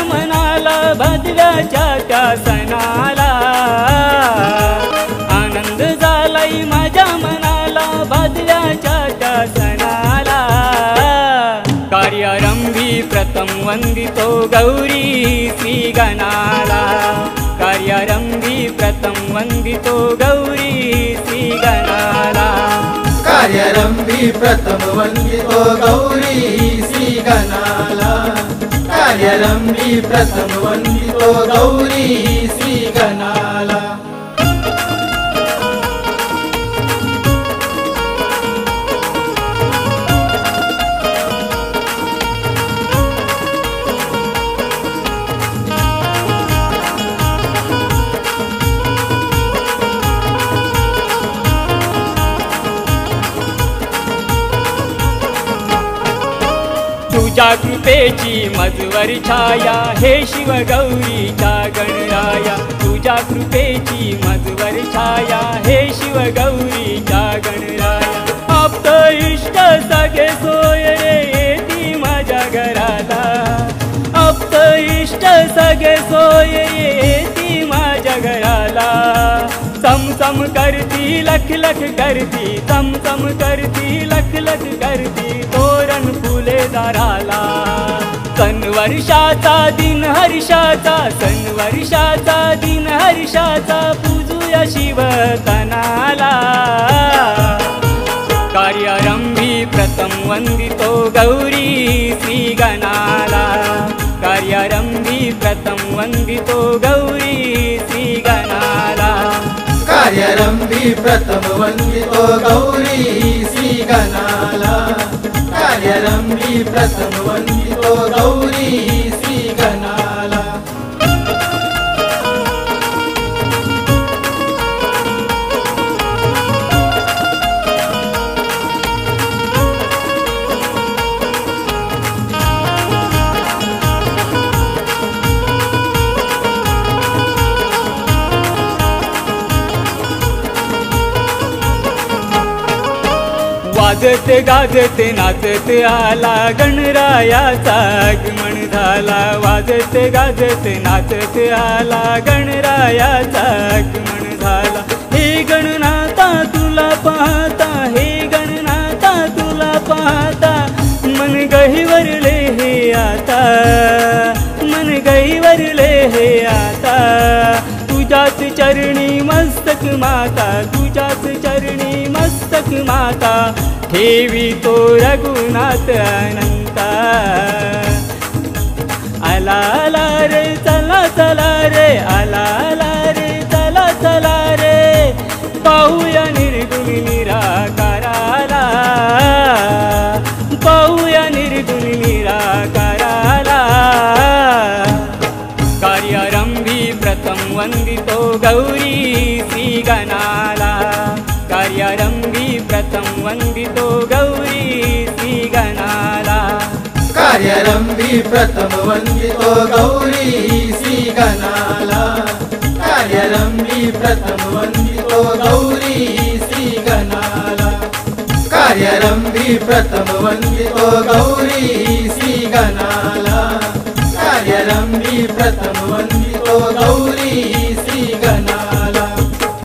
मनाला भादव्याच्या त्या सणाला, आनंद झालाय माझ्या मनाला भादव्याच्या त्या सणाला। कार्यारंभी प्रथम वंदितो गौरी श्री गणाला, कार्यारंभी प्रथम वंदितो गौरी श्री गणाला। कार्यारंभी प्रथम वंदितो गौरी श्री गणाला, कार्यारंभी प्रथम वंदितो गौरी श्री गणाला। तुझ्या कृपेची मजवर छाया हे शिव गौरीच्या गणराया, तुझ्या कृपेची मजवर छाया हे शिव गौरीच्या गणराया। आप्त इष्ट सगळे सोय रे येती माझ्या घराला, आप्त इष्ट सगळे सोय येती माझ्या घराला। चमचम करती लख लख करती, चमचम करती लख लख करती तोरण फुले दाराला। सन वर्षाचा दिन हर्षाचा, सन वर्षाचा दिन हर्षाचा पूजूया शिव तनाला। कार्यारंभी प्रथम वंदितो गौरी श्री गणाला, कार्यारंभी प्रथम वंदितो गौरी श्री गणाला। कार्यारंभी प्रथम वंदितो गौरी श्री गणाला, कार्यारंभी प्रथम वंदितो गौरी श्री गणाला। वाजत गाजत नाचत आला गणरायाचा आगमन झाला, वाजत गाजत नाचत आला गणरायाचा आगमन झाला। हे गणनाथा तुला पाहता, हे गणनाथा तुला पाहता मन गहिवरले हे आता, मन गहिवरले हे आता। तुझ्याच चरणी मस्तक माता, तुझ्याच चरणी मस्तक माता ठेवी तो रघुनाथ अनंता। आला आला रे चला चला रे, आला आला रे चला चला रे पाहूया निर्गुण निराकाराला, पाहूया निर्गुण निराकाराला। कार्यारंभी प्रथम वंदितो गौरी श्री गणाला, कार्यारंभी प्रथम वंदितो गौरी श्री गणाला। कार्यारंभी प्रथम वंदितो गौरी श्री गणाला, कार्यारंभी प्रथम वंदितो गौरी श्री गणाला। कार्यारंभी प्रथम वंदितो गौरी श्री गणाला, कार्यारंभी प्रथम वंदितो गौरी